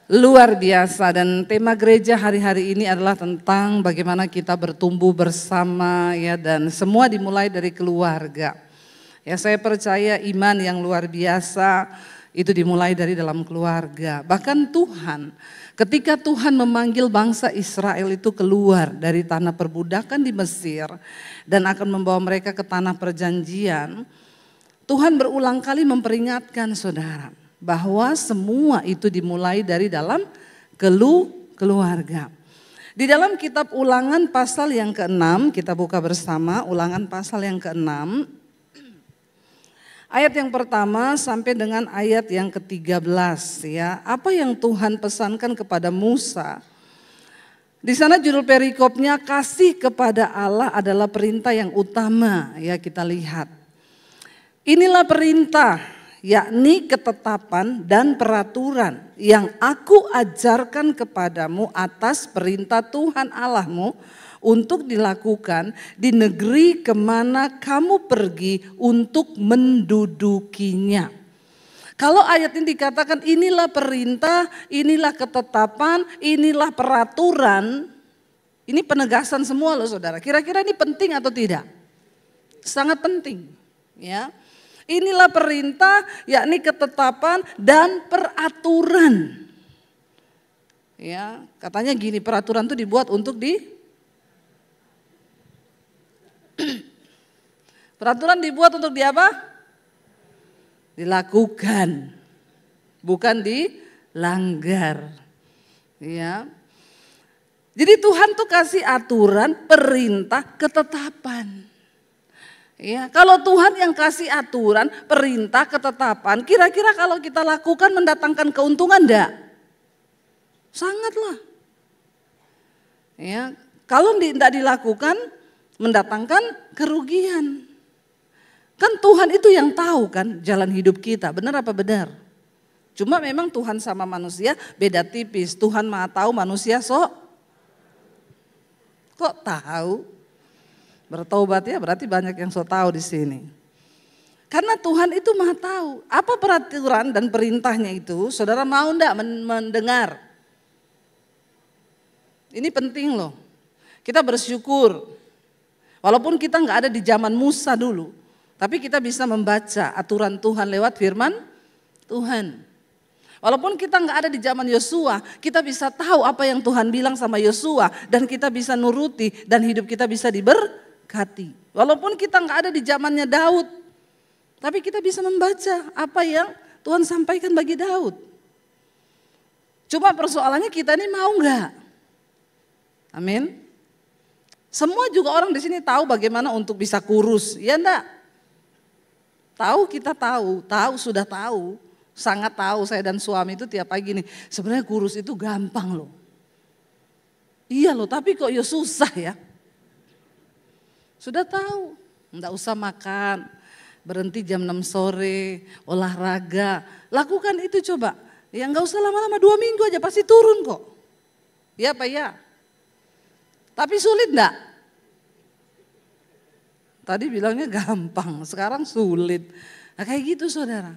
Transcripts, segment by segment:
Luar biasa, dan tema gereja hari-hari ini adalah tentang bagaimana kita bertumbuh bersama ya, dan semua dimulai dari keluarga. Ya, saya percaya iman yang luar biasa itu dimulai dari dalam keluarga. Bahkan Tuhan, ketika Tuhan memanggil bangsa Israel itu keluar dari tanah perbudakan di Mesir dan akan membawa mereka ke tanah perjanjian, Tuhan berulang kali memperingatkan saudara bahwa semua itu dimulai dari dalam keluarga. Di dalam kitab Ulangan pasal yang ke-6, kita buka bersama Ulangan pasal yang ke-6. Ayat yang pertama sampai dengan ayat yang ke-13 ya. Apa yang Tuhan pesankan kepada Musa? Di sana judul perikopnya kasih kepada Allah adalah perintah yang utama ya, kita lihat. Inilah perintah, yakni ketetapan dan peraturan yang aku ajarkan kepadamu atas perintah Tuhan Allahmu untuk dilakukan di negeri kemana kamu pergi untuk mendudukinya. Kalau ayat ini dikatakan inilah perintah, inilah ketetapan, inilah peraturan, ini penegasan semua loh saudara. Kira-kira ini penting atau tidak? Sangat penting ya. Inilah perintah, yakni ketetapan dan peraturan. Ya, katanya gini, peraturan itu dibuat untuk peraturan dibuat untuk apa? Dilakukan, bukan dilanggar. Ya. Jadi Tuhan tuh kasih aturan, perintah, ketetapan. Ya, kalau Tuhan yang kasih aturan, perintah, ketetapan, kira-kira kalau kita lakukan mendatangkan keuntungan enggak? Sangatlah. Ya, kalau tidak dilakukan mendatangkan kerugian. Kan Tuhan itu yang tahu kan jalan hidup kita, benar apa benar? Cuma memang Tuhan sama manusia beda tipis. Tuhan Maha tahu, manusia kok tahu? Bertobat ya, berarti banyak yang so tahu di sini. Karena Tuhan itu Maha tahu apa peraturan dan perintahnya itu, saudara mau enggak mendengar? Ini penting loh. Kita bersyukur, walaupun kita enggak ada di zaman Musa dulu, tapi kita bisa membaca aturan Tuhan lewat firman Tuhan. Walaupun kita enggak ada di zaman Yosua, kita bisa tahu apa yang Tuhan bilang sama Yosua dan kita bisa nuruti dan hidup kita bisa diberkati. Walaupun kita nggak ada di zamannya Daud, tapi kita bisa membaca apa yang Tuhan sampaikan bagi Daud. Cuma persoalannya kita ini mau nggak? Amin. Semua juga orang di sini tahu bagaimana untuk bisa kurus, ya enggak? Tahu, kita tahu sudah tahu, sangat tahu. Saya dan suami itu tiap pagi nih, sebenarnya kurus itu gampang loh. Iya loh, tapi kok ya susah ya. Sudah tahu, enggak usah makan, berhenti jam 6 sore, olahraga, lakukan itu coba. Ya enggak usah lama-lama, 2 minggu aja pasti turun kok. Ya Pak ya. Tapi sulit enggak? Tadi bilangnya gampang, sekarang sulit. Nah kayak gitu saudara.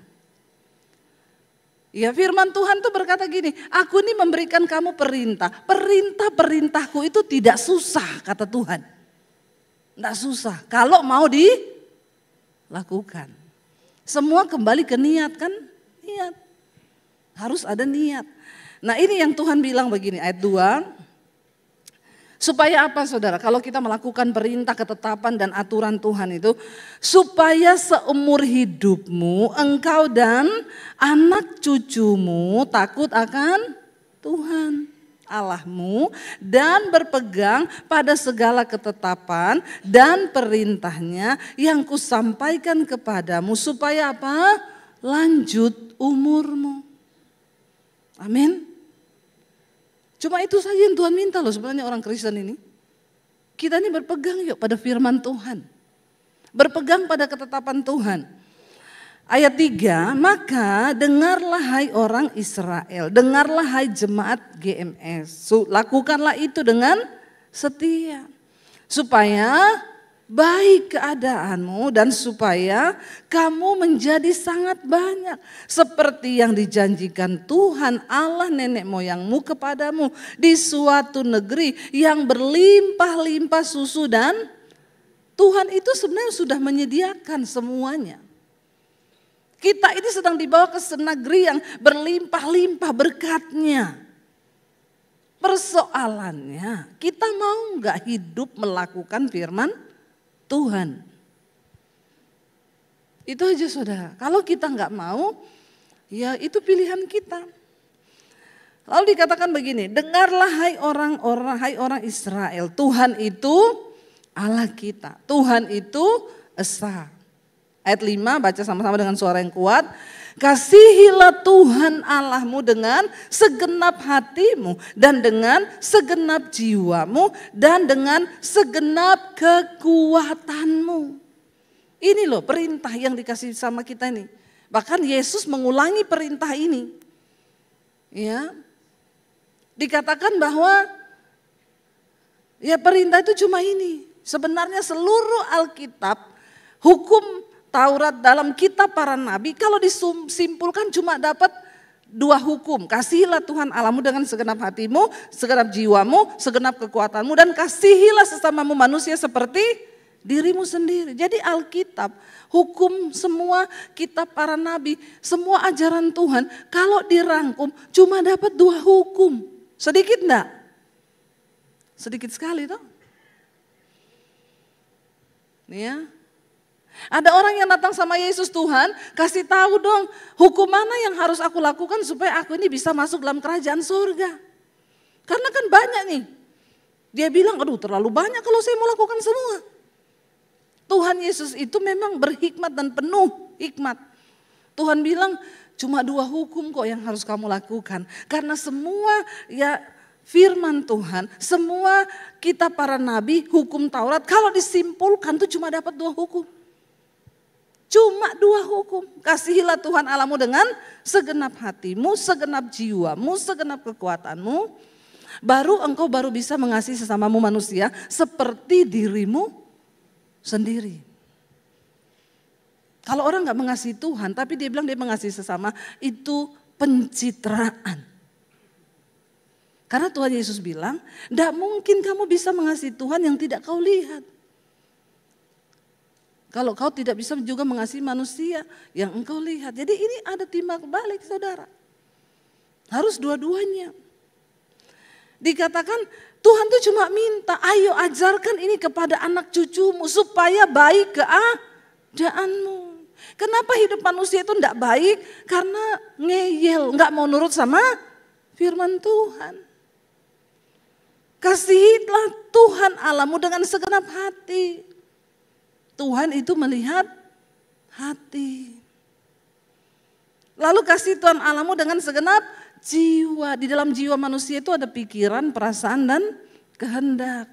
Ya firman Tuhan tuh berkata gini, aku ini memberikan kamu perintah. Perintah-perintahku itu tidak susah kata Tuhan. Tidak susah kalau mau dilakukan. Semua kembali ke niat kan? Niat. Harus ada niat. Nah ini yang Tuhan bilang begini ayat 2. Supaya apa saudara? Kalau kita melakukan perintah, ketetapan dan aturan Tuhan itu. Supaya seumur hidupmu engkau dan anak cucumu takut akan Tuhan Allahmu dan berpegang pada segala ketetapan dan perintahnya yang kusampaikan kepadamu supaya apa? Lanjut umurmu. Amin. Cuma itu saja yang Tuhan minta loh sebenarnya orang Kristen ini. Kita ini berpegang yuk pada firman Tuhan. Berpegang pada ketetapan Tuhan. Ayat 3, maka dengarlah hai orang Israel, dengarlah hai jemaat GMS, lakukanlah itu dengan setia. Supaya baik keadaanmu dan supaya kamu menjadi sangat banyak. Seperti yang dijanjikan Tuhan Allah nenek moyangmu kepadamu di suatu negeri yang berlimpah-limpah susu dan Tuhan itu sebenarnya sudah menyediakan semuanya. Kita ini sedang dibawa ke negeri yang berlimpah-limpah berkatnya. Persoalannya kita mau gak hidup melakukan firman Tuhan. Itu aja saudara. Kalau kita nggak mau, ya itu pilihan kita. Lalu dikatakan begini, dengarlah hai orang Israel, Tuhan itu Allah kita. Tuhan itu Esa. Ayat 5 baca sama-sama dengan suara yang kuat. Kasihilah Tuhan Allahmu dengan segenap hatimu dan dengan segenap jiwamu dan dengan segenap kekuatanmu. Ini loh perintah yang dikasih sama kita ini. Bahkan Yesus mengulangi perintah ini. Ya. Dikatakan bahwa ya perintah itu cuma ini. Sebenarnya seluruh Alkitab, hukum Taurat dalam kitab para nabi kalau disimpulkan cuma dapat 2 hukum. Kasihilah Tuhan Allahmu dengan segenap hatimu, segenap jiwamu, segenap kekuatanmu dan kasihilah sesamamu manusia seperti dirimu sendiri. Jadi Alkitab, hukum semua kitab para nabi, semua ajaran Tuhan kalau dirangkum cuma dapat 2 hukum. Sedikit enggak? Sedikit sekali toh. Ya. Ada orang yang datang sama Yesus, Tuhan kasih tahu dong hukum mana yang harus aku lakukan supaya aku ini bisa masuk dalam kerajaan surga. Karena kan banyak nih. Dia bilang aduh terlalu banyak kalau saya mau lakukan semua. Tuhan Yesus itu memang berhikmat dan penuh hikmat. Tuhan bilang cuma 2 hukum kok yang harus kamu lakukan. Karena semua ya firman Tuhan, semua kitab para nabi, hukum Taurat kalau disimpulkan tuh cuma dapat 2 hukum. Cuma 2 hukum. Kasihilah Tuhan Allahmu dengan segenap hatimu, segenap jiwamu, segenap kekuatanmu. Engkau baru bisa mengasihi sesamamu manusia seperti dirimu sendiri. Kalau orang gak mengasihi Tuhan tapi dia bilang dia mengasihi sesama, itu pencitraan. Karena Tuhan Yesus bilang, gak mungkin kamu bisa mengasihi Tuhan yang tidak kau lihat. Kalau kau tidak bisa juga mengasihi manusia yang engkau lihat. Jadi ini ada timbal balik saudara. Harus dua-duanya. Dikatakan Tuhan tuh cuma minta ayo ajarkan ini kepada anak cucumu supaya baik keadaanmu. Kenapa hidup manusia itu enggak baik? Karena ngeyel, enggak mau nurut sama firman Tuhan. Kasihilah Tuhan Allahmu dengan segenap hati. Tuhan itu melihat hati. Lalu kasih Tuhan Allahmu dengan segenap jiwa. Di dalam jiwa manusia itu ada pikiran, perasaan dan kehendak.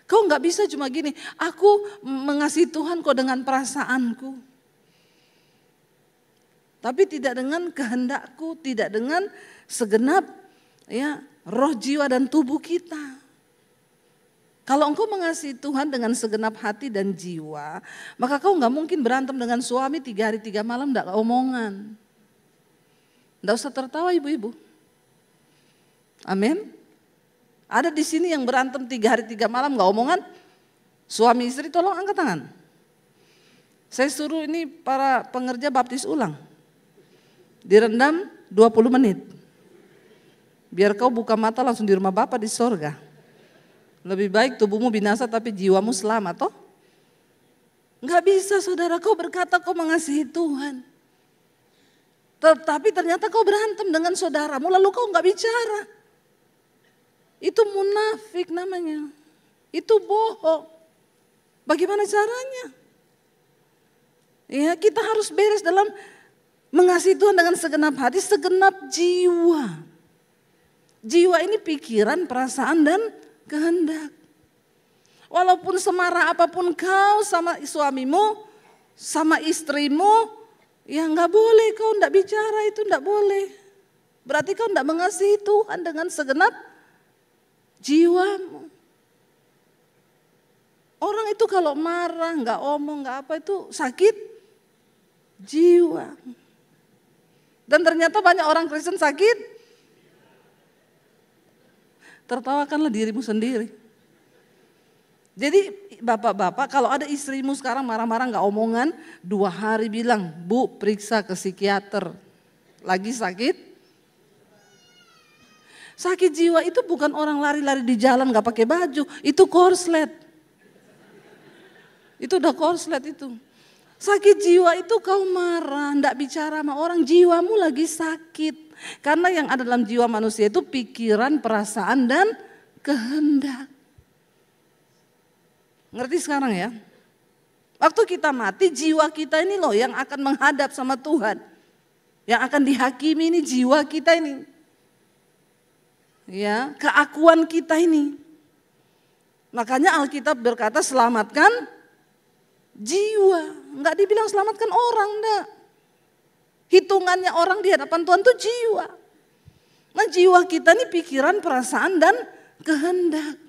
Kau nggak bisa cuma gini, aku mengasihi Tuhan kok dengan perasaanku. Tapi tidak dengan kehendakku, tidak dengan segenap ya roh, jiwa dan tubuh kita. Kalau engkau mengasihi Tuhan dengan segenap hati dan jiwa, maka kau nggak mungkin berantem dengan suami 3 hari 3 malam nggak omongan. Nggak usah tertawa ibu-ibu. Amin. Ada di sini yang berantem 3 hari 3 malam nggak omongan. Suami istri tolong angkat tangan. Saya suruh ini para pengerja baptis ulang. Direndam 20 menit. Biar kau buka mata langsung di rumah Bapa di sorga. Lebih baik tubuhmu binasa tapi jiwamu selamat toh. Enggak bisa saudara, kau berkata kau mengasihi Tuhan. Tetapi ternyata kau berantem dengan saudaramu lalu kau enggak bicara. Itu munafik namanya. Itu bohong. Bagaimana caranya? Ya kita harus beres dalam mengasihi Tuhan dengan segenap hati, segenap jiwa. Jiwa ini pikiran, perasaan dan kehendak. Walaupun semarah apapun kau sama suamimu, sama istrimu, ya nggak boleh kau nggak bicara, itu nggak boleh. Berarti kau nggak mengasihi Tuhan dengan segenap jiwamu. Orang itu kalau marah, nggak omong, nggak apa itu sakit jiwa. Dan ternyata banyak orang Kristen sakit. Tertawakanlah dirimu sendiri. Jadi bapak-bapak kalau ada istrimu sekarang marah-marah nggak omongan, 2 hari bilang, Bu periksa ke psikiater. Lagi sakit. Sakit jiwa itu bukan orang lari-lari di jalan nggak pakai baju, itu korslet. Itu udah korslet itu. Sakit jiwa itu kau marah, ndak bicara sama orang, jiwamu lagi sakit. Karena yang ada dalam jiwa manusia itu pikiran, perasaan, dan kehendak. Ngerti sekarang ya? Waktu kita mati, jiwa kita ini loh yang akan menghadap sama Tuhan. Yang akan dihakimi ini jiwa kita ini. Ya, keakuan kita ini. Makanya Alkitab berkata selamatkan jiwa. Enggak dibilang selamatkan orang, enggak. Hitungannya orang di hadapan Tuhan itu jiwa. Nah jiwa kita ini pikiran, perasaan, dan kehendak.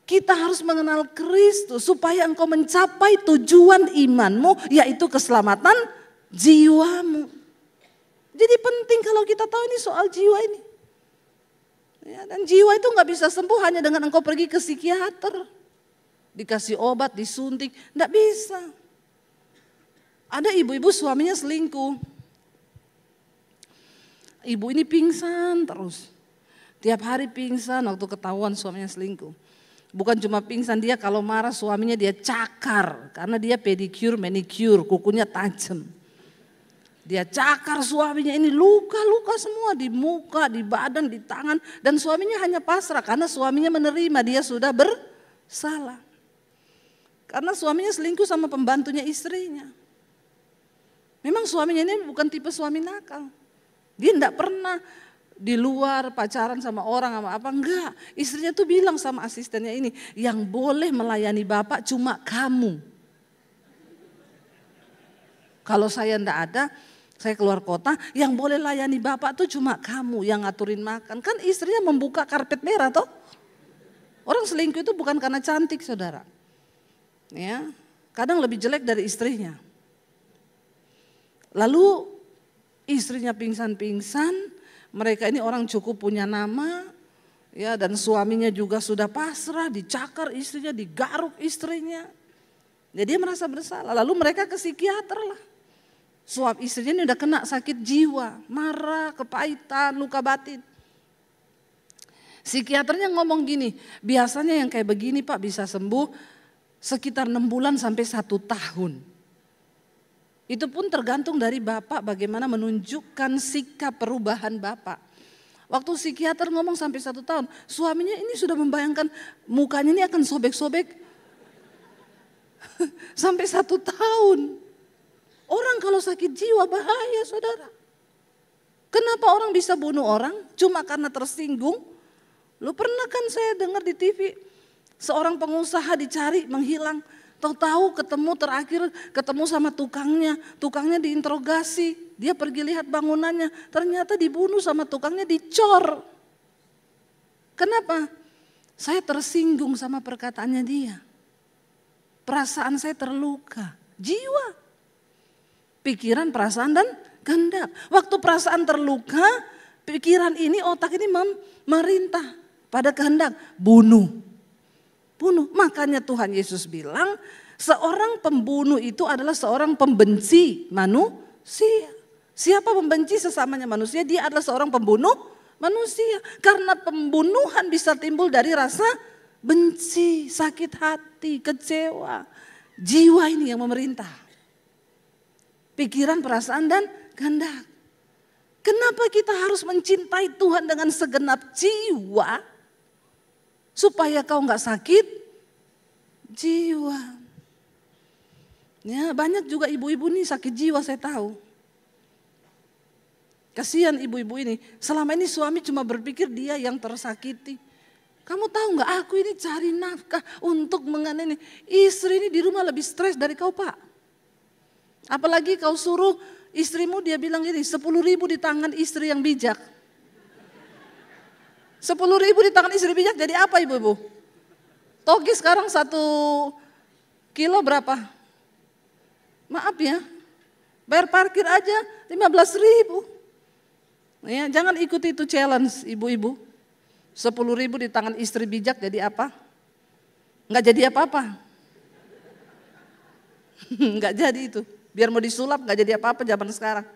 Kita harus mengenal Kristus supaya engkau mencapai tujuan imanmu, yaitu keselamatan jiwamu. Jadi penting kalau kita tahu ini soal jiwa ini. Ya, dan jiwa itu nggak bisa sembuh hanya dengan engkau pergi ke psikiater. Dikasih obat, disuntik, nggak bisa. Ada ibu-ibu suaminya selingkuh. Ibu ini pingsan terus. Tiap hari pingsan waktu ketahuan suaminya selingkuh. Bukan cuma pingsan, dia kalau marah suaminya dia cakar. Karena dia pedicure, manicure, kukunya tajam. Dia cakar suaminya ini luka-luka semua di muka, di badan, di tangan. Dan suaminya hanya pasrah karena suaminya menerima dia sudah bersalah. Karena suaminya selingkuh sama pembantunya istrinya. Memang suaminya ini bukan tipe suami nakal. Dia enggak pernah di luar pacaran sama orang sama apa, enggak. Istrinya tuh bilang sama asistennya ini, yang boleh melayani bapak cuma kamu. Kalau saya enggak ada, saya keluar kota, yang boleh layani bapak tuh cuma kamu yang ngaturin makan. Kan istrinya membuka karpet merah toh. Orang selingkuh itu bukan karena cantik saudara. Ya, kadang lebih jelek dari istrinya. Lalu istrinya pingsan-pingsan. Mereka ini orang cukup punya nama, ya, dan suaminya juga sudah pasrah, dicakar istrinya, digaruk istrinya. Jadi dia merasa bersalah. Lalu mereka ke psikiater lah. Suami istrinya ini udah kena sakit jiwa, marah, kepahitan, luka batin. Psikiaternya ngomong gini, biasanya yang kayak begini Pak bisa sembuh sekitar 6 bulan sampai 1 tahun. Itu pun tergantung dari Bapak bagaimana menunjukkan sikap perubahan Bapak. Waktu psikiater ngomong sampai 1 tahun, suaminya ini sudah membayangkan mukanya ini akan sobek-sobek sampai 1 tahun. Orang kalau sakit jiwa bahaya saudara. Kenapa orang bisa bunuh orang? Cuma karena tersinggung. Lu pernah kan saya dengar di TV, seorang pengusaha dicari menghilang. Tahu-tahu ketemu sama tukangnya diinterogasi, dia pergi lihat bangunannya, ternyata dibunuh sama tukangnya, dicor. Kenapa? Saya tersinggung sama perkataannya dia. Perasaan saya terluka, jiwa, pikiran, perasaan, dan kehendak. Waktu perasaan terluka, pikiran ini, otak ini memerintah pada kehendak, bunuh. Makanya Tuhan Yesus bilang seorang pembunuh itu adalah seorang pembenci manusia. Siapa pembenci sesamanya manusia? Dia adalah seorang pembunuh manusia. Karena pembunuhan bisa timbul dari rasa benci, sakit hati, kecewa. Jiwa ini yang memerintah. Pikiran, perasaan, dan kehendak. Kenapa kita harus mencintai Tuhan dengan segenap jiwa? Supaya kau nggak sakit jiwa. Ya, banyak juga ibu-ibu nih sakit jiwa saya tahu. Kasihan ibu-ibu ini. Selama ini suami cuma berpikir dia yang tersakiti. Kamu tahu nggak? Aku ini cari nafkah untuk mengenai istri ini di rumah lebih stres dari kau Pak. Apalagi kau suruh istrimu, dia bilang gini, 10.000 di tangan istri yang bijak. 10.000 di tangan istri bijak jadi apa ibu-ibu? Toge sekarang 1 kilo berapa? Maaf ya, bayar parkir aja 15.000. Ya, jangan ikuti itu challenge ibu-ibu. 10.000 di tangan istri bijak jadi apa? Enggak jadi apa-apa. Enggak jadi itu. Biar mau disulap enggak jadi apa-apa zaman sekarang.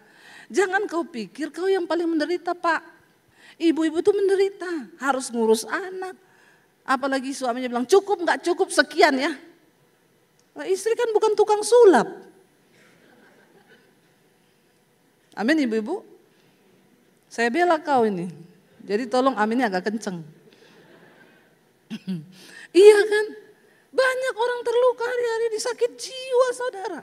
Jangan kau pikir kau yang paling menderita, Pak. Ibu-ibu itu menderita, harus ngurus anak. Apalagi suaminya bilang cukup enggak cukup sekian ya. Nah, istri kan bukan tukang sulap. Amin ibu-ibu. Saya bela kau ini. Jadi tolong aminnya agak kenceng. Iya kan? Banyak orang terluka hari-hari disakit jiwa saudara.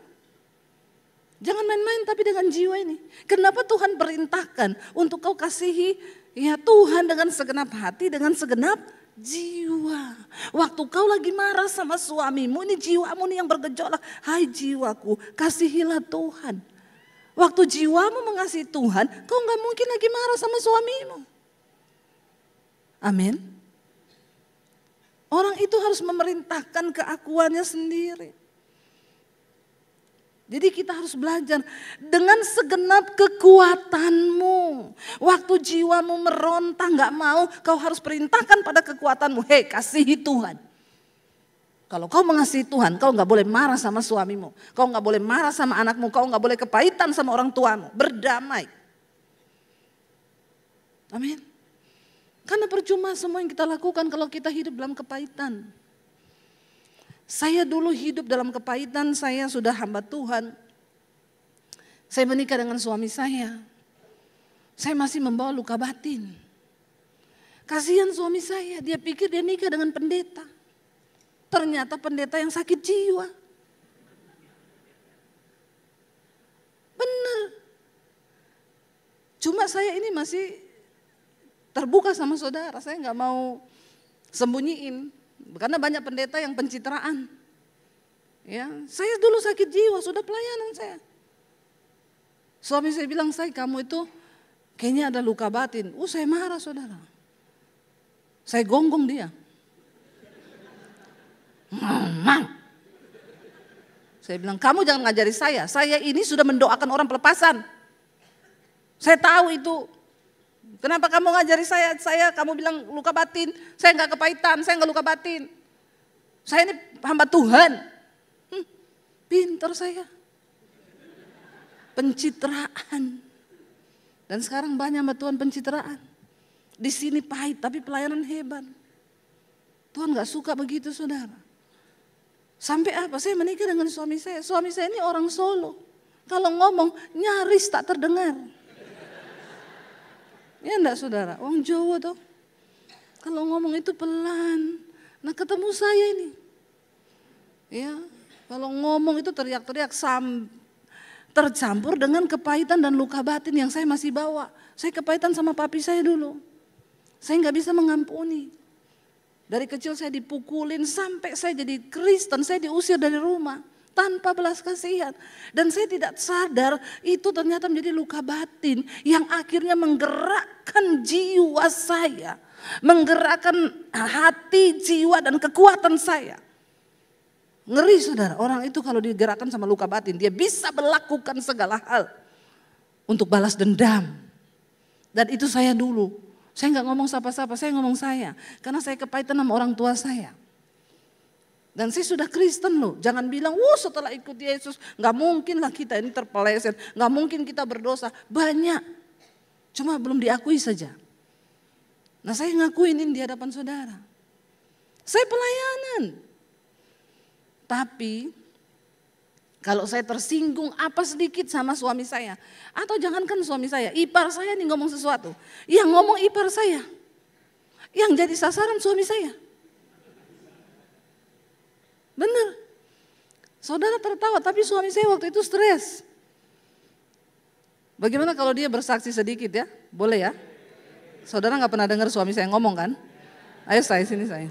Jangan main-main tapi dengan jiwa ini. Kenapa Tuhan perintahkan untuk kau kasihi ya Tuhan dengan segenap hati, dengan segenap jiwa. Waktu kau lagi marah sama suamimu, ini jiwamu nih yang bergejolak. Hai jiwaku, kasihilah Tuhan. Waktu jiwamu mengasihi Tuhan, kau gak mungkin lagi marah sama suamimu. Amin. Orang itu harus memerintahkan keakuannya sendiri. Jadi kita harus belajar dengan segenap kekuatanmu. Waktu jiwamu meronta gak mau, kau harus perintahkan pada kekuatanmu. Hei, kasihi Tuhan. Kalau kau mengasihi Tuhan, kau gak boleh marah sama suamimu. Kau gak boleh marah sama anakmu, kau gak boleh kepahitan sama orang tuamu. Berdamai. Amin. Karena percuma semua yang kita lakukan kalau kita hidup dalam kepahitan. Saya dulu hidup dalam kepahitan, saya sudah hamba Tuhan. Saya menikah dengan suami saya. Saya masih membawa luka batin. Kasihan suami saya, dia pikir dia nikah dengan pendeta. Ternyata pendeta yang sakit jiwa. Benar. Cuma saya ini masih terbuka sama saudara. Saya nggak mau sembunyiin. Karena banyak pendeta yang pencitraan. Ya, saya dulu sakit jiwa, sudah pelayanan saya. Suami saya bilang, "Say, kamu itu kayaknya ada luka batin." Saya marah saudara. Saya gonggong dia. Saya bilang, kamu jangan ngajari saya ini sudah mendoakan orang pelepasan. Saya tahu itu. Kenapa kamu ngajari saya kamu bilang luka batin, saya nggak kepahitan, saya nggak luka batin. Saya ini hamba Tuhan. Pintar saya. Pencitraan. Dan sekarang banyak hamba Tuhan pencitraan. Di sini pahit tapi pelayanan hebat. Tuhan nggak suka begitu saudara. Sampai apa? Saya menikah dengan suami saya. Suami saya ini orang Solo. Kalau ngomong nyaris tak terdengar. Ya enggak saudara? Orang Jawa tuh. Kalau ngomong itu pelan. Nah ketemu saya ini. Ya, kalau ngomong itu teriak-teriak tercampur dengan kepahitan dan luka batin yang saya masih bawa. Saya kepahitan sama papi saya dulu. Saya nggak bisa mengampuni. Dari kecil saya dipukulin sampai saya jadi Kristen, saya diusir dari rumah tanpa belas kasihan. Dan saya tidak sadar itu ternyata menjadi luka batin yang akhirnya menggerakkan jiwa saya. Menggerakkan hati, jiwa dan kekuatan saya. Ngeri saudara, orang itu kalau digerakkan sama luka batin dia bisa melakukan segala hal untuk balas dendam. Dan itu saya dulu. Saya nggak ngomong siapa-siapa, saya ngomong saya. Karena saya kepahitan sama orang tua saya. Dan saya sudah Kristen loh. Jangan bilang, setelah ikut Yesus nggak mungkin lah kita ini terpeleset. Nggak mungkin kita berdosa. Banyak. Cuma belum diakui saja. Nah saya ngakuin ini di hadapan saudara. Saya pelayanan. Tapi kalau saya tersinggung apa sedikit sama suami saya. Atau jangankan suami saya, ipar saya nih ngomong sesuatu. Yang ngomong ipar saya. Yang jadi sasaran suami saya. Benar. Saudara tertawa tapi suami saya waktu itu stres. Bagaimana kalau dia bersaksi sedikit ya? Boleh ya? Saudara gak pernah dengar suami saya ngomong kan? Ayo saya sini saya.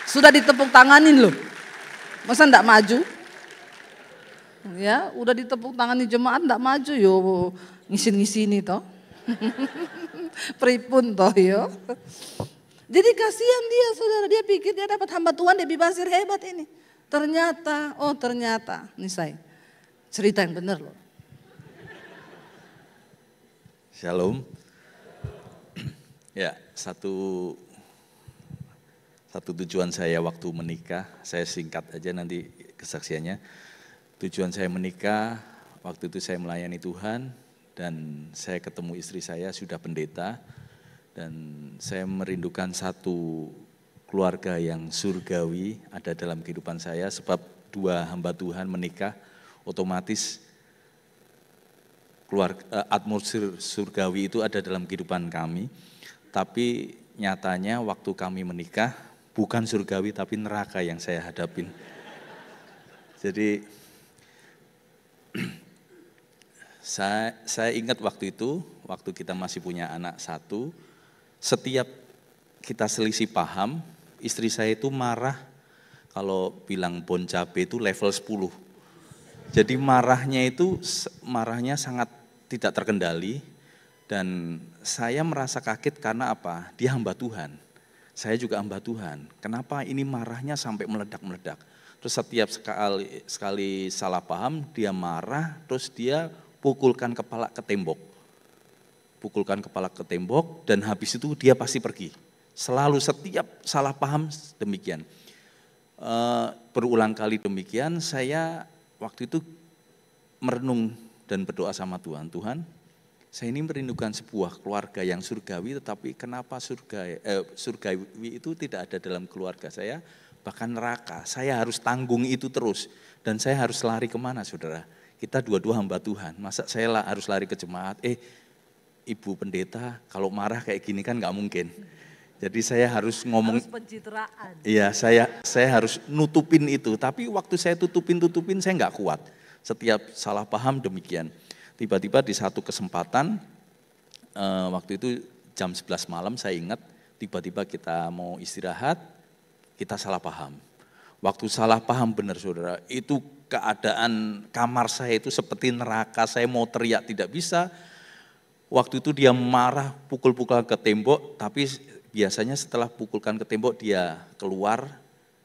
Sudah ditepuk tanganin loh. Masa enggak maju? Ya, udah ditepuk tangan di jemaat enggak maju yo ngisin-ngisini toh. Pripun toh yo. Jadi kasihan dia saudara, dia pikir dia dapat hamba Tuhan, dia bebasir hebat ini. Ternyata, ini saya cerita yang benar loh. Shalom. Ya, satu tujuan saya waktu menikah, saya singkat aja nanti kesaksiannya. Tujuan saya menikah, waktu itu saya melayani Tuhan dan saya ketemu istri saya sudah pendeta dan saya merindukan satu keluarga yang surgawi ada dalam kehidupan saya sebab dua hamba Tuhan menikah otomatis atmosfer surgawi itu ada dalam kehidupan kami. Tapi nyatanya waktu kami menikah bukan surgawi tapi neraka yang saya hadapin. Jadi saya ingat waktu itu, waktu kita masih punya anak satu, setiap kita selisih paham, istri saya itu marah kalau bilang bon cabe itu level 10. Jadi marahnya sangat tidak terkendali dan saya merasa kaget karena apa? Dia hamba Tuhan, saya juga hamba Tuhan. Kenapa ini marahnya sampai meledak-meledak? Terus setiap sekali salah paham dia marah, terus dia pukulkan kepala ke tembok. Pukulkan kepala ke tembok dan habis itu dia pasti pergi. Selalu setiap salah paham demikian. Berulang kali demikian saya waktu itu merenung dan berdoa sama Tuhan. Tuhan, saya ini merindukan sebuah keluarga yang surgawi, tetapi kenapa surgawi itu tidak ada dalam keluarga saya, bahkan neraka. Saya harus tanggung itu terus dan saya harus lari kemana saudara? Kita dua-dua hamba Tuhan, masa saya harus lari ke jemaat? Ibu pendeta kalau marah kayak gini kan nggak mungkin. Jadi saya harus ngomong, harus pencitraan. Iya, saya harus nutupin itu. Tapi waktu saya tutupin saya nggak kuat. Setiap salah paham demikian. Tiba-tiba di satu kesempatan, waktu itu jam 11 malam saya ingat, tiba-tiba kita mau istirahat, kita salah paham. Waktu salah paham benar saudara, itu keadaan kamar saya itu seperti neraka, saya mau teriak tidak bisa. Waktu itu dia marah, pukul-pukul ke tembok, tapi biasanya setelah pukulkan ke tembok dia keluar.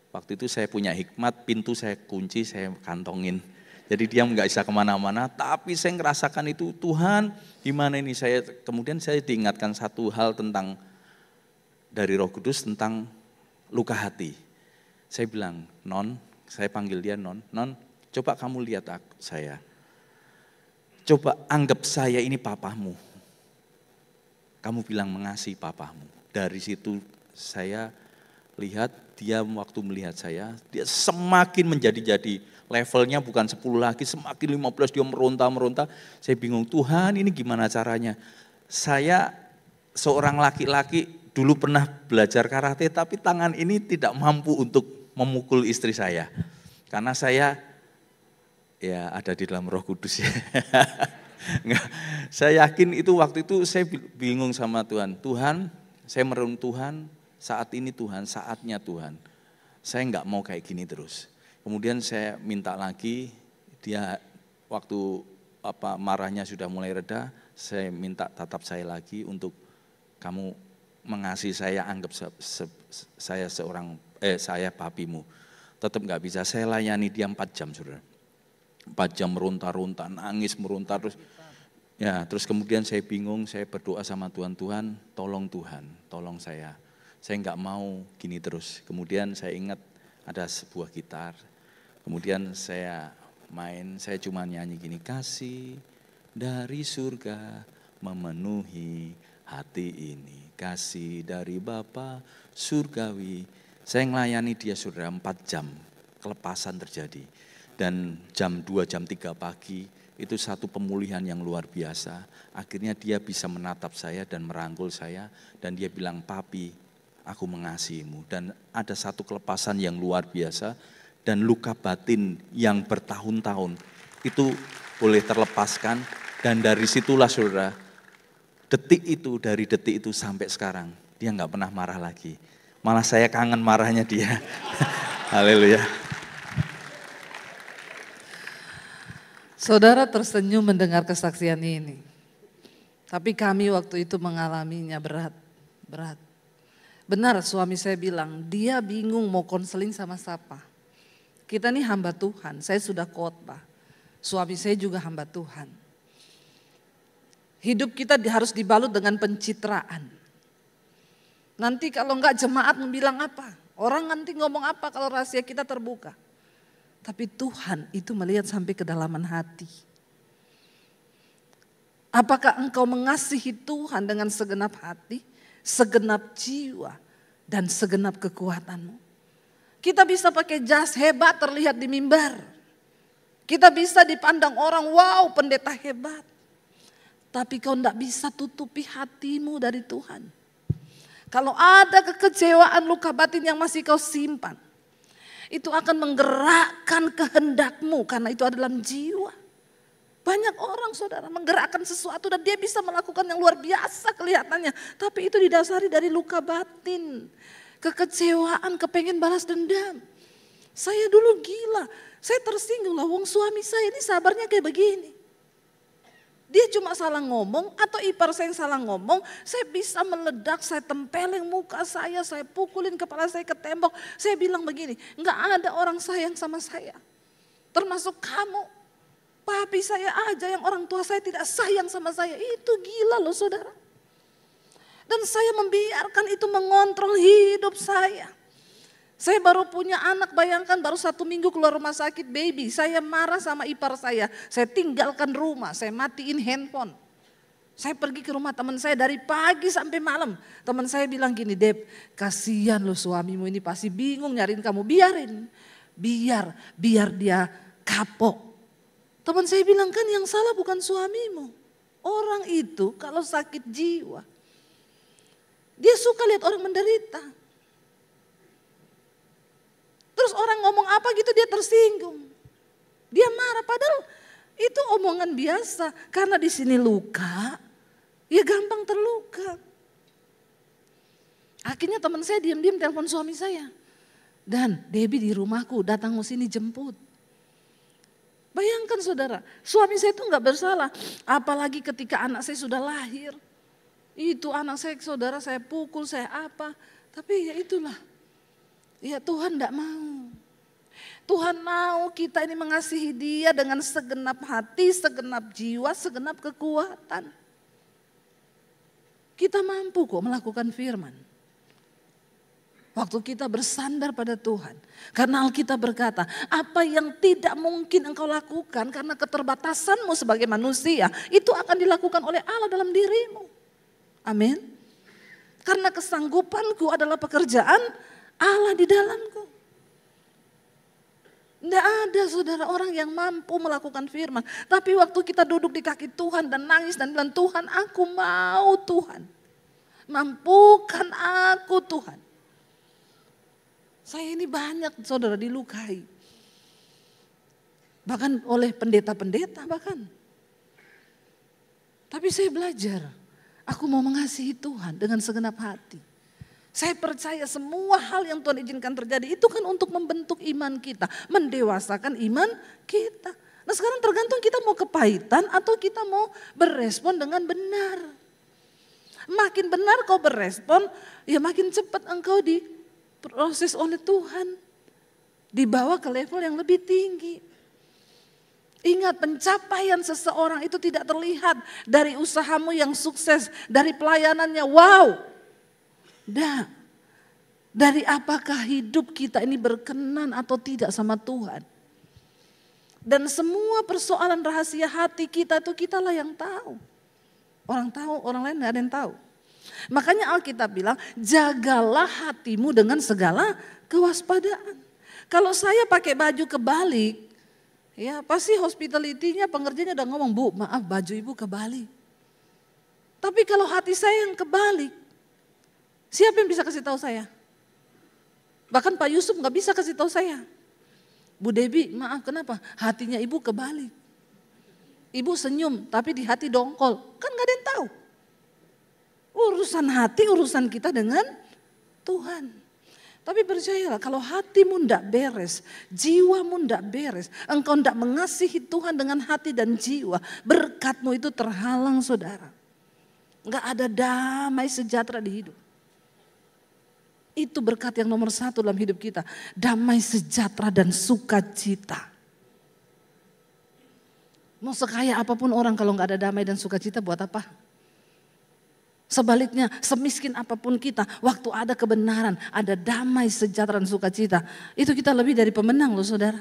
Waktu itu saya punya hikmat, pintu saya kunci, saya kantongin. Jadi dia nggak bisa kemana-mana, tapi saya ngerasakan itu, Tuhan gimana ini kemudian saya diingatkan satu hal tentang, dari Roh Kudus tentang luka hati. Saya bilang, Non, saya panggil dia Non, coba kamu lihat saya. Coba anggap saya ini papamu. Kamu bilang mengasihi papamu. Dari situ saya lihat dia waktu melihat saya, dia semakin menjadi levelnya bukan 10 lagi, semakin 15 dia meronta-meronta. Saya bingung, Tuhan ini gimana caranya? Saya seorang laki-laki dulu pernah belajar karate tapi tangan ini tidak mampu untuk memukul istri saya. Karena saya ya ada di dalam Roh Kudus ya. Saya yakin itu waktu itu saya bingung sama Tuhan. Tuhan, saya merenung Tuhan, saat ini Tuhan, saatnya Tuhan. Saya enggak mau kayak gini terus. Kemudian saya minta lagi, dia waktu marahnya sudah mulai reda, saya minta tatap saya lagi untuk kamu mengasihi saya, anggap saya papimu. Tetap enggak bisa, saya layani dia 4 jam saudara. 4 jam meronta-ronta, nangis meronta terus kemudian saya bingung, saya berdoa sama Tuhan, tolong saya enggak mau gini terus. Kemudian saya ingat ada sebuah gitar, kemudian saya main, saya cuma nyanyi gini, kasih dari surga memenuhi hati ini, kasih dari Bapa surgawi. Saya melayani dia saudara 4 jam, kelepasan terjadi. Dan jam 2, jam 3 pagi itu satu pemulihan yang luar biasa. Akhirnya dia bisa menatap saya dan merangkul saya dan dia bilang, Papi, aku mengasihimu. Dan ada satu kelepasan yang luar biasa dan luka batin yang bertahun-tahun itu boleh terlepaskan. Dan dari situlah saudara, dari detik itu sampai sekarang dia nggak pernah marah lagi. Malah saya kangen marahnya dia. Haleluya. Saudara tersenyum mendengar kesaksian ini. Tapi kami waktu itu mengalaminya berat. Benar suami saya bilang, dia bingung mau konseling sama siapa. Kita nih hamba Tuhan, saya sudah khotbah. Suami saya juga hamba Tuhan. Hidup kita harus dibalut dengan pencitraan. Nanti kalau enggak jemaat bilang apa? Orang nanti ngomong apa kalau rahasia kita terbuka? Tapi Tuhan itu melihat sampai kedalaman hati. Apakah engkau mengasihi Tuhan dengan segenap hati, segenap jiwa, dan segenap kekuatanmu? Kita bisa pakai jas hebat terlihat di mimbar. Kita bisa dipandang orang, wow pendeta hebat. Tapi kau tidak bisa tutupi hatimu dari Tuhan. Kalau ada kekecewaan, luka batin yang masih kau simpan, itu akan menggerakkan kehendakmu karena itu ada dalam jiwa. Banyak orang saudara menggerakkan sesuatu dan dia bisa melakukan yang luar biasa kelihatannya. Tapi itu didasari dari luka batin, kekecewaan, kepengen balas dendam. Saya dulu gila, saya tersinggung lah, wong suami saya ini sabarnya kayak begini. Dia cuma salah ngomong atau ipar saya yang salah ngomong, saya bisa meledak, saya tempelin muka saya pukulin kepala saya ke tembok. Saya bilang begini, enggak ada orang sayang sama saya. Termasuk kamu, papi saya aja yang orang tua saya tidak sayang sama saya. Itu gila loh saudara. Dan saya membiarkan itu mengontrol hidup saya. Saya baru punya anak, bayangkan baru 1 minggu keluar rumah sakit baby. Saya marah sama ipar saya tinggalkan rumah, saya matiin handphone. Saya pergi ke rumah teman saya dari pagi sampai malam. Teman saya bilang gini, Dep, kasihan loh suamimu ini pasti bingung nyariin kamu. Biarin, biar dia kapok. Teman saya bilang kan yang salah bukan suamimu. Orang itu kalau sakit jiwa, dia suka lihat orang menderita. Terus orang ngomong apa gitu dia tersinggung. Dia marah padahal itu omongan biasa. Karena di sini luka, ya gampang terluka. Akhirnya teman saya diam-diam telepon suami saya. Dan Debbie di rumahku datang ke sini jemput. Bayangkan saudara, suami saya itu enggak bersalah. Apalagi ketika anak saya sudah lahir. Itu anak saya saudara saya pukul, saya apa. Tapi ya itulah. Ya Tuhan tidak mau. Tuhan mau kita ini mengasihi dia dengan segenap hati, segenap jiwa, segenap kekuatan. Kita mampu kok melakukan firman. Waktu kita bersandar pada Tuhan. Karena Alkitab berkata, apa yang tidak mungkin engkau lakukan karena keterbatasanmu sebagai manusia, itu akan dilakukan oleh Allah dalam dirimu. Amin. Karena kesanggupanku adalah pekerjaan Allah di dalamku. Tidak ada saudara orang yang mampu melakukan firman. Tapi waktu kita duduk di kaki Tuhan dan nangis dan bilang, Tuhan aku mau Tuhan. Mampukan aku Tuhan. Saya ini banyak saudara dilukai. Bahkan oleh pendeta-pendeta bahkan. Tapi saya belajar. Aku mau mengasihi Tuhan dengan segenap hati. Saya percaya semua hal yang Tuhan izinkan terjadi itu kan untuk membentuk iman kita. Mendewasakan iman kita. Nah sekarang tergantung kita mau kepahitan atau kita mau berespon dengan benar. Makin benar kau berespon, ya makin cepat engkau diproses oleh Tuhan. Dibawa ke level yang lebih tinggi. Ingat pencapaian seseorang itu tidak terlihat dari usahamu yang sukses, dari pelayanannya, wow. Dari apakah hidup kita ini berkenan atau tidak sama Tuhan. Dan semua persoalan rahasia hati kita itu kitalah yang tahu. Orang tahu, orang lain tidak ada yang tahu. Makanya Alkitab bilang, jagalah hatimu dengan segala kewaspadaan. Kalau saya pakai baju kebalik, ya pasti hospitality-nya pengerjanya udah ngomong, Bu maaf baju ibu kebalik. Tapi kalau hati saya yang kebalik, siapa yang bisa kasih tahu saya? Bahkan Pak Yusuf gak bisa kasih tahu saya. Bu Debbie maaf kenapa? Hatinya ibu kebalik. Ibu senyum tapi di hati dongkol. Kan gak ada yang tahu. Urusan hati urusan kita dengan Tuhan. Tapi percayalah kalau hatimu ndak beres, jiwamu ndak beres, engkau ndak mengasihi Tuhan dengan hati dan jiwa, berkatmu itu terhalang saudara. Nggak ada damai sejahtera di hidup. Itu berkat yang nomor satu dalam hidup kita. Damai sejahtera dan sukacita. Mau sekaya apapun orang kalau nggak ada damai dan sukacita buat apa? Sebaliknya, semiskin apapun kita, waktu ada kebenaran, ada damai sejahtera dan sukacita, itu kita lebih dari pemenang loh saudara.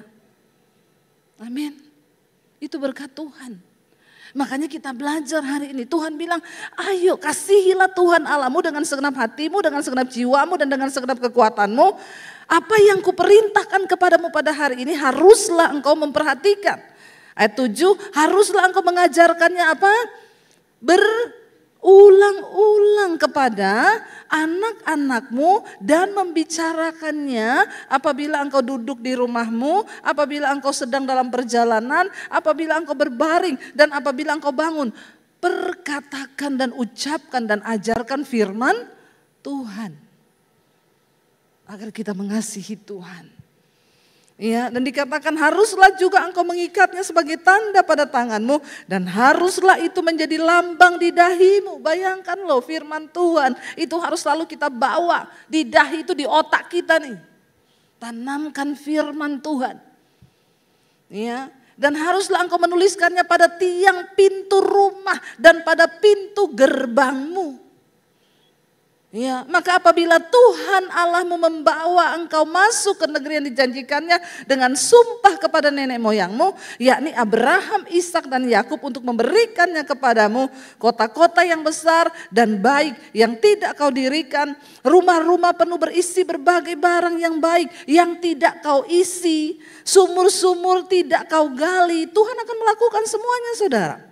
Amin. Itu berkat Tuhan. Makanya kita belajar hari ini. Tuhan bilang, ayo kasihilah Tuhan Allahmu dengan segenap hatimu, dengan segenap jiwamu, dan dengan segenap kekuatanmu. Apa yang kuperintahkan kepadamu pada hari ini haruslah engkau memperhatikan. Ayat 7, haruslah engkau mengajarkannya apa? Berulang-ulang kepada anak-anakmu dan membicarakannya apabila engkau duduk di rumahmu, apabila engkau sedang dalam perjalanan, apabila engkau berbaring dan apabila engkau bangun. Perkatakan dan ucapkan dan ajarkan firman Tuhan. Agar kita mengasihi Tuhan. Ya, dan dikatakan haruslah juga engkau mengikatnya sebagai tanda pada tanganmu dan haruslah itu menjadi lambang di dahimu. Bayangkan loh firman Tuhan itu harus selalu kita bawa di dahi, itu di otak kita nih. Tanamkan firman Tuhan. Ya, dan haruslah engkau menuliskannya pada tiang pintu rumah dan pada pintu gerbangmu. Ya, maka apabila Tuhan Allahmu membawa engkau masuk ke negeri yang dijanjikannya dengan sumpah kepada nenek moyangmu, yakni Abraham, Ishak dan Yakub untuk memberikannya kepadamu kota-kota yang besar dan baik yang tidak kau dirikan, rumah-rumah penuh berisi berbagai barang yang baik yang tidak kau isi, sumur-sumur tidak kau gali. Tuhan akan melakukan semuanya saudara.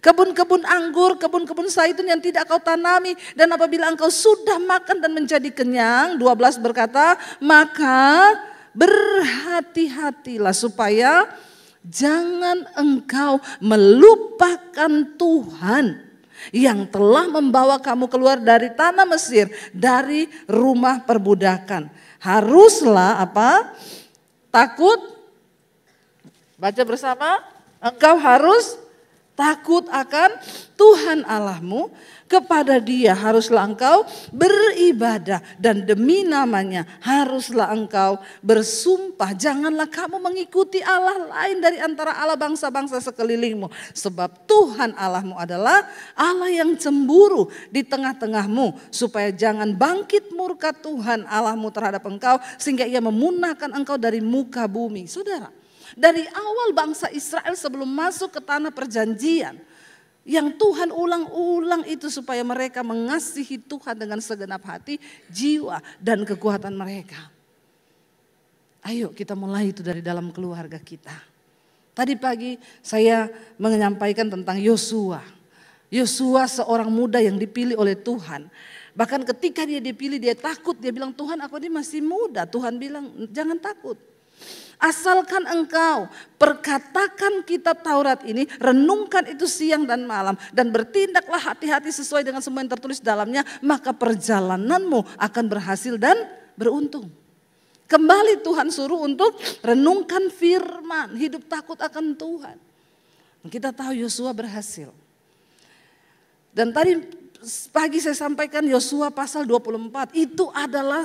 Kebun-kebun anggur, kebun-kebun zaitun yang tidak kau tanami. Dan apabila engkau sudah makan dan menjadi kenyang, 12 berkata, maka berhati-hatilah supaya jangan engkau melupakan Tuhan yang telah membawa kamu keluar dari tanah Mesir, dari rumah perbudakan. Haruslah apa? Takut, baca bersama, engkau harus takut akan Tuhan Allahmu, kepada Dia haruslah engkau beribadah dan demi namanya haruslah engkau bersumpah. Janganlah kamu mengikuti Allah lain dari antara Allah bangsa-bangsa sekelilingmu. Sebab Tuhan Allahmu adalah Allah yang cemburu di tengah-tengahmu, supaya jangan bangkit murka Tuhan Allahmu terhadap engkau sehingga Ia memunahkan engkau dari muka bumi. Saudara, dari awal bangsa Israel sebelum masuk ke tanah perjanjian, yang Tuhan ulang-ulang itu supaya mereka mengasihi Tuhan dengan segenap hati, jiwa dan kekuatan mereka. Ayo kita mulai itu dari dalam keluarga kita. Tadi pagi saya menyampaikan tentang Yosua. Yosua seorang muda yang dipilih oleh Tuhan. Bahkan ketika dia dipilih dia takut, dia bilang Tuhan aku ini masih muda. Tuhan bilang jangan takut. Asalkan engkau perkatakan kitab Taurat ini, renungkan itu siang dan malam, dan bertindaklah hati-hati sesuai dengan semua yang tertulis dalamnya, maka perjalananmu akan berhasil dan beruntung. Kembali Tuhan suruh untuk renungkan firman, hidup takut akan Tuhan. Kita tahu Yosua berhasil. Dan tadi pagi saya sampaikan Yosua pasal 24, itu adalah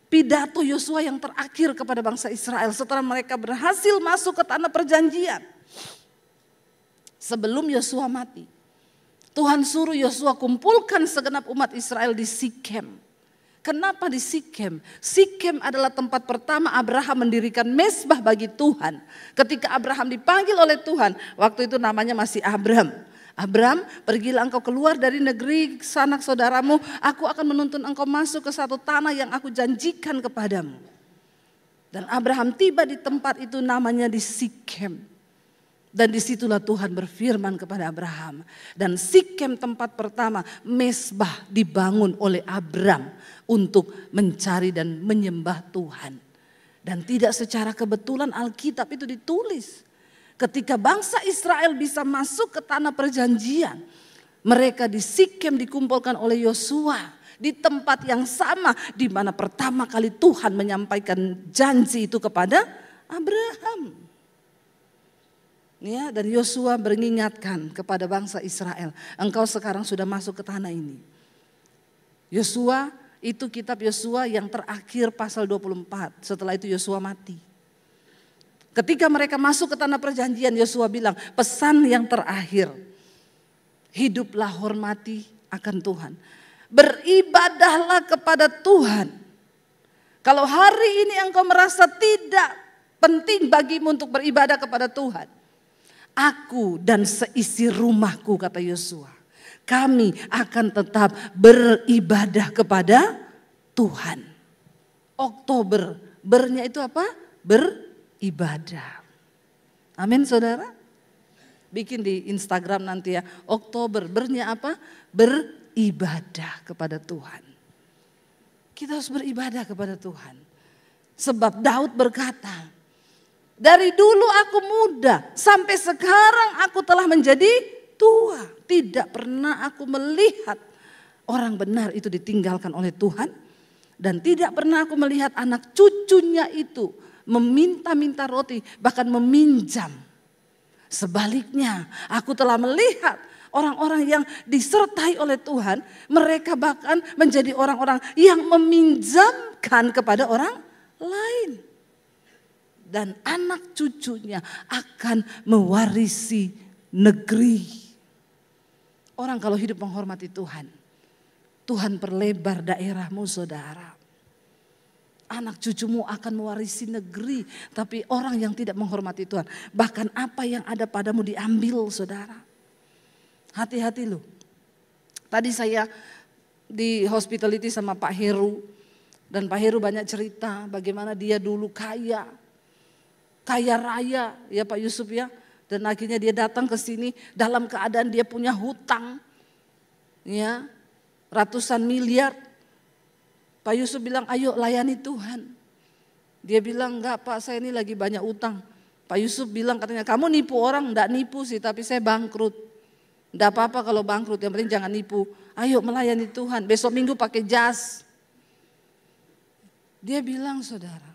pidato Yosua yang terakhir kepada bangsa Israel setelah mereka berhasil masuk ke tanah perjanjian. Sebelum Yosua mati, Tuhan suruh Yosua kumpulkan segenap umat Israel di Sikem. Kenapa di Sikem? Sikem adalah tempat pertama Abraham mendirikan mezbah bagi Tuhan. Ketika Abraham dipanggil oleh Tuhan, waktu itu namanya masih Abram. Abram, pergilah engkau keluar dari negeri sanak saudaramu, aku akan menuntun engkau masuk ke satu tanah yang aku janjikan kepadamu. Dan Abraham tiba di tempat itu namanya di Sikem. Dan disitulah Tuhan berfirman kepada Abraham. Dan Sikem tempat pertama mezbah dibangun oleh Abram untuk mencari dan menyembah Tuhan. Dan tidak secara kebetulan Alkitab itu ditulis. Ketika bangsa Israel bisa masuk ke tanah perjanjian, mereka di Sikem dikumpulkan oleh Yosua di tempat yang sama di mana pertama kali Tuhan menyampaikan janji itu kepada Abraham. Ya, dan Yosua mengingatkan kepada bangsa Israel, engkau sekarang sudah masuk ke tanah ini. Yosua Itu kitab Yosua yang terakhir pasal 24. Setelah itu Yosua mati. Ketika mereka masuk ke tanah perjanjian, Yosua bilang, pesan yang terakhir, hiduplah hormati akan Tuhan. Beribadahlah kepada Tuhan. Kalau hari ini engkau merasa tidak penting bagimu untuk beribadah kepada Tuhan, aku dan seisi rumahku, kata Yosua, kami akan tetap beribadah kepada Tuhan. Oktober, bernya itu apa? Beribadah. Amin saudara. Bikin di Instagram nanti ya. Oktober, bernya apa? Beribadah kepada Tuhan. Kita harus beribadah kepada Tuhan. Sebab Daud berkata, dari dulu aku muda sampai sekarang aku telah menjadi tua. Tidak pernah aku melihat orang benar itu ditinggalkan oleh Tuhan. Dan tidak pernah aku melihat anak cucunya itu meminta-minta roti, bahkan meminjam. Sebaliknya aku telah melihat orang-orang yang disertai oleh Tuhan, mereka bahkan menjadi orang-orang yang meminjamkan kepada orang lain. Dan anak cucunya akan mewarisi negeri. Orang kalau hidup menghormati Tuhan, Tuhan perlebar daerahmu saudara. Anak cucumu akan mewarisi negeri. Tapi orang yang tidak menghormati Tuhan, bahkan apa yang ada padamu diambil saudara. Hati-hati loh. Tadi saya di hospitality sama Pak Heru. Dan Pak Heru banyak cerita bagaimana dia dulu kaya raya ya Pak Yusuf ya. Dan akhirnya dia datang ke sini dalam keadaan dia punya hutang ya ratusan miliar. Pak Yusuf bilang ayo layani Tuhan. Dia bilang enggak Pak, saya ini lagi banyak utang. Pak Yusuf bilang katanya kamu nipu orang, enggak nipu sih tapi saya bangkrut. Enggak apa-apa kalau bangkrut, yang penting jangan nipu. Ayo melayani Tuhan, besok minggu pakai jas. Dia bilang saudara,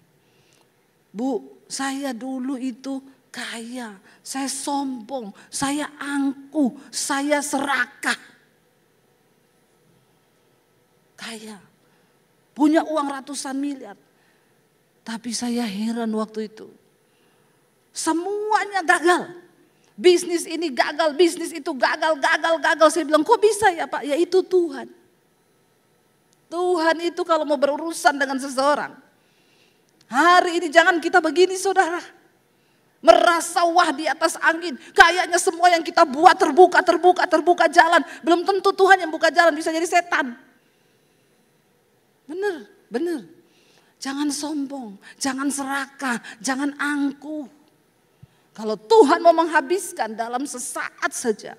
Bu saya dulu itu kaya, saya sombong, saya angkuh, saya serakah. Kaya, punya uang ratusan miliar. Tapi saya heran waktu itu. Semuanya gagal. Bisnis ini gagal, bisnis itu gagal. Saya bilang kok bisa ya Pak? Ya itu Tuhan. Tuhan itu kalau mau berurusan dengan seseorang. Hari ini jangan kita begini saudara. Merasa wah di atas angin. Kayaknya semua yang kita buat terbuka jalan. Belum tentu Tuhan yang buka jalan, bisa jadi setan. Bener. Jangan sombong, jangan serakah, jangan angkuh. Kalau Tuhan mau menghabiskan dalam sesaat saja.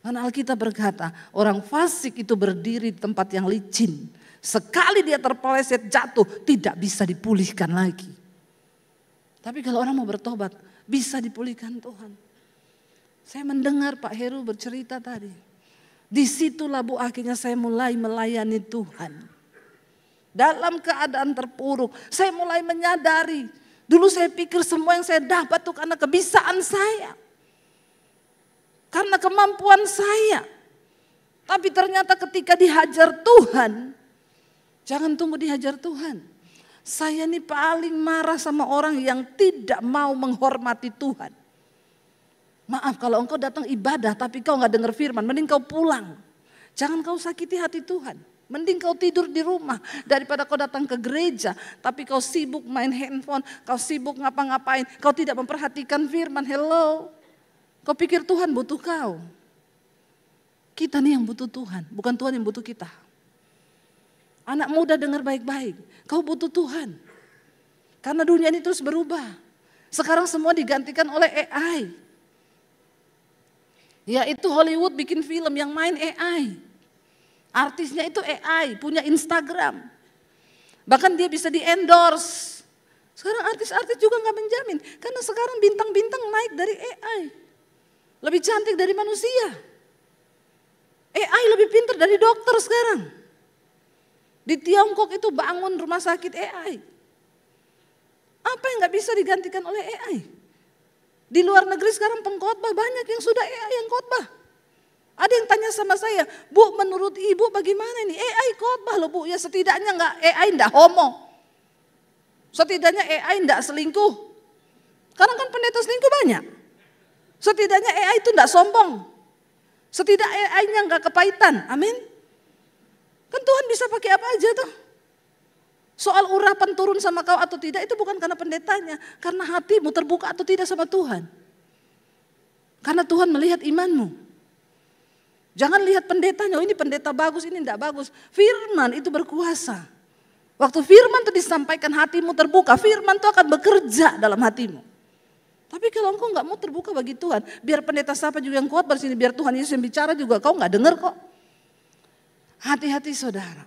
Karena Alkitab berkata, orang fasik itu berdiri di tempat yang licin. Sekali dia terpeleset jatuh, tidak bisa dipulihkan lagi. Tapi kalau orang mau bertobat, bisa dipulihkan Tuhan. Saya mendengar Pak Heru bercerita tadi. Disitulah Bu akhirnya saya mulai melayani Tuhan. Dalam keadaan terpuruk, saya mulai menyadari. Dulu saya pikir semua yang saya dapat itu karena kebisaan saya. Karena kemampuan saya. Tapi ternyata ketika dihajar Tuhan, jangan tunggu dihajar Tuhan. Saya ini paling marah sama orang yang tidak mau menghormati Tuhan. Maaf kalau engkau datang ibadah tapi kau gak dengar firman, mending kau pulang. Jangan kau sakiti hati Tuhan. Mending kau tidur di rumah daripada kau datang ke gereja tapi kau sibuk main handphone, kau sibuk ngapa-ngapain, kau tidak memperhatikan firman. Hello, kau pikir Tuhan butuh kau? Kita nih yang butuh Tuhan, bukan Tuhan yang butuh kita. Anak muda dengar baik-baik, kau butuh Tuhan. Karena dunia ini terus berubah. Sekarang semua digantikan oleh AI. Yaitu Hollywood bikin film yang main AI. Artisnya itu AI, punya Instagram. Bahkan dia bisa di-endorse. Sekarang artis-artis juga gak menjamin. Karena sekarang bintang-bintang naik dari AI. Lebih cantik dari manusia. AI lebih pintar dari dokter sekarang. Di Tiongkok itu bangun rumah sakit AI. Apa yang gak bisa digantikan oleh AI? Di luar negeri sekarang pengkhotbah banyak yang sudah AI yang khotbah. Ada yang tanya sama saya, Bu, menurut Ibu bagaimana ini? AI khotbah loh Bu, ya setidaknya AI enggak homo. Setidaknya AI enggak selingkuh. Karena kan pendeta selingkuh banyak. Setidaknya AI itu enggak sombong. Setidaknya AI-nya enggak kepahitan, amin. Kan Tuhan bisa pakai apa aja tuh. Soal urapan turun sama kau atau tidak itu bukan karena pendetanya. Karena hatimu terbuka atau tidak sama Tuhan. Karena Tuhan melihat imanmu. Jangan lihat pendetanya, oh ini pendeta bagus, ini enggak bagus. Firman itu berkuasa. Waktu firman itu disampaikan hatimu terbuka, firman itu akan bekerja dalam hatimu. Tapi kalau engkau enggak mau terbuka bagi Tuhan, biar pendeta siapa juga yang kuat bersini, biar Tuhan Yesus yang bicara juga, kau enggak dengar kok. Hati-hati saudara.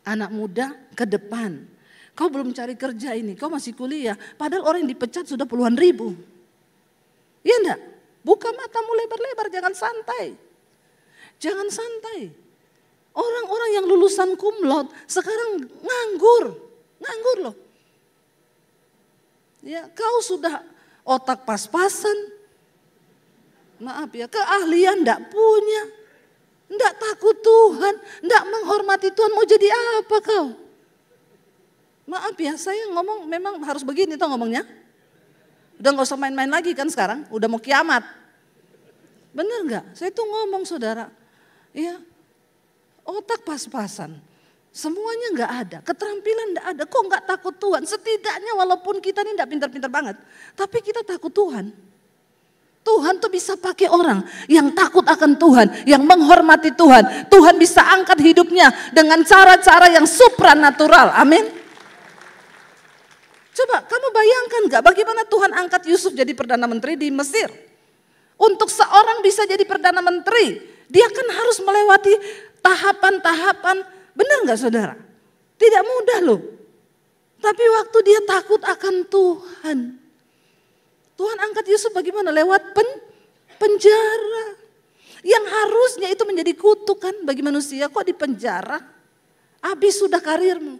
Anak muda ke depan. Kau belum cari kerja ini, kau masih kuliah. Padahal orang yang dipecat sudah puluhan ribu. Iya enggak? Buka matamu lebar-lebar, jangan santai. Jangan santai. Orang-orang yang lulusan cum laude sekarang nganggur loh. Ya, kau sudah otak pas-pasan. Maaf ya, keahlian enggak punya. Enggak takut Tuhan, enggak menghormati Tuhan, mau jadi apa kau? Maaf ya, saya ngomong memang harus begini toh ngomongnya. Udah gak usah main-main lagi kan sekarang, udah mau kiamat. Bener enggak? Saya tuh ngomong saudara. Ya, otak pas-pasan, semuanya nggak ada, keterampilan nggak ada, kok nggak takut Tuhan? Setidaknya walaupun kita ini nggak pintar-pintar banget, tapi kita takut Tuhan. Tuhan tuh bisa pakai orang yang takut akan Tuhan, yang menghormati Tuhan. Tuhan bisa angkat hidupnya dengan cara-cara yang supranatural, amin. Coba kamu bayangkan nggak bagaimana Tuhan angkat Yusuf jadi Perdana Menteri di Mesir. Untuk seorang bisa jadi Perdana Menteri, dia kan harus melewati tahapan-tahapan, benar nggak saudara? Tidak mudah loh. Tapi waktu dia takut akan Tuhan, Tuhan angkat Yusuf bagaimana? Lewat penjara. Yang harusnya itu menjadi kutukan bagi manusia, kok di penjara? Habis sudah karirmu.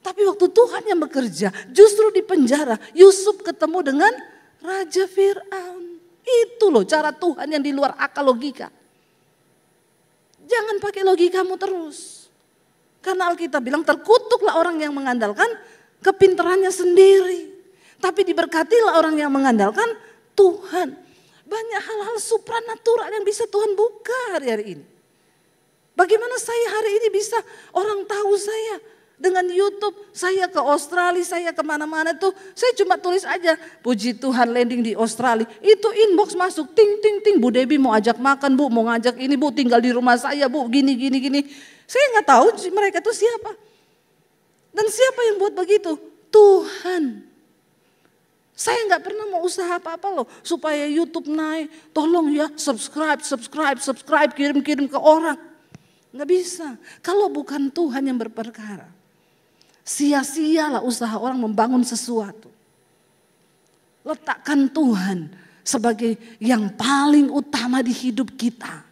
Tapi waktu Tuhan yang bekerja, justru di penjara, Yusuf ketemu dengan Raja Fir'aun. Itu loh cara Tuhan yang di luar akal logika. Jangan pakai logikamu terus. Karena Alkitab bilang terkutuklah orang yang mengandalkan kepintarannya sendiri. Tapi diberkatilah orang yang mengandalkan Tuhan. Banyak hal-hal supranatural yang bisa Tuhan buka hari-hari ini. Bagaimana saya hari ini bisa orang tahu saya. Dengan YouTube, saya ke Australia, saya kemana-mana tuh, saya cuma tulis aja, puji Tuhan landing di Australia. Itu inbox masuk, ting ting ting, Bu Debbie mau ajak makan Bu, mau ngajak ini Bu, tinggal di rumah saya Bu, gini. Saya nggak tahu mereka tuh siapa. Dan siapa yang buat begitu? Tuhan. Saya nggak pernah mau usaha apa-apa loh, supaya YouTube naik, tolong ya subscribe, kirim ke orang. Nggak bisa, kalau bukan Tuhan yang berperkara. Sia-sialah usaha orang membangun sesuatu. Letakkan Tuhan sebagai yang paling utama di hidup kita.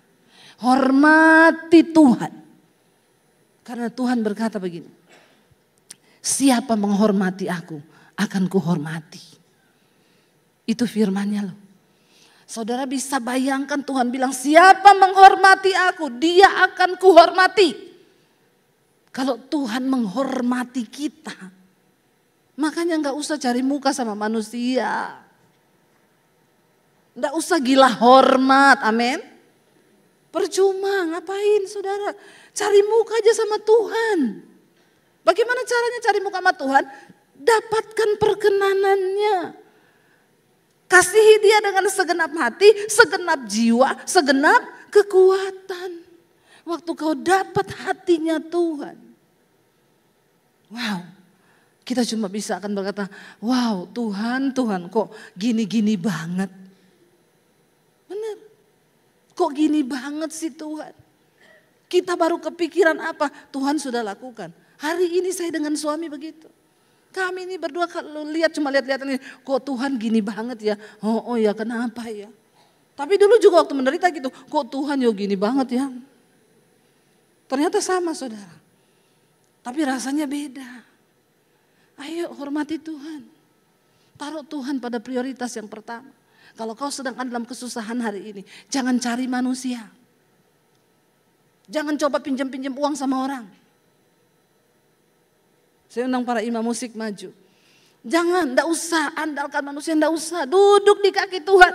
Hormati Tuhan. Karena Tuhan berkata begini. Siapa menghormati aku, akan kuhormati. Itu firman-Nya loh. Saudara bisa bayangkan Tuhan bilang, siapa menghormati aku, dia akan kuhormati. Kalau Tuhan menghormati kita, makanya gak usah cari muka sama manusia. Gak usah gila hormat, amin. Percuma, ngapain saudara? Cari muka aja sama Tuhan. Bagaimana caranya cari muka sama Tuhan? Dapatkan perkenanannya. Kasihi dia dengan segenap hati, segenap jiwa, segenap kekuatan. Waktu kau dapat hatinya Tuhan. Wow, kita cuma bisa akan berkata, wow Tuhan kok gini-gini banget. Benar, kok gini banget sih Tuhan. Kita baru kepikiran apa, Tuhan sudah lakukan. Hari ini saya dengan suami begitu. Kami ini berdua kalau cuma lihat-lihat ini, kok Tuhan gini banget ya. Oh ya kenapa ya. Tapi dulu juga waktu menderita gitu, kok Tuhan yo gini banget ya. Ternyata sama saudara. Tapi rasanya beda. Ayo hormati Tuhan. Taruh Tuhan pada prioritas yang pertama. Kalau kau sedang ada dalam kesusahan hari ini, jangan cari manusia. Jangan coba pinjam-pinjam uang sama orang. Saya undang para imam musik maju. Jangan, enggak usah andalkan manusia, enggak usah. Duduk di kaki Tuhan.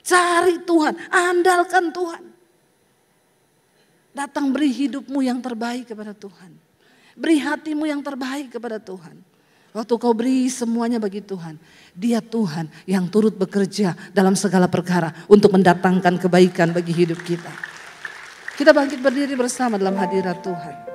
Cari Tuhan, andalkan Tuhan. Datang beri hidupmu yang terbaik kepada Tuhan. Beri hatimu yang terbaik kepada Tuhan. Waktu kau beri semuanya bagi Tuhan, Dia Tuhan yang turut bekerja dalam segala perkara untuk mendatangkan kebaikan bagi hidup kita. Kita bangkit berdiri bersama dalam hadirat Tuhan.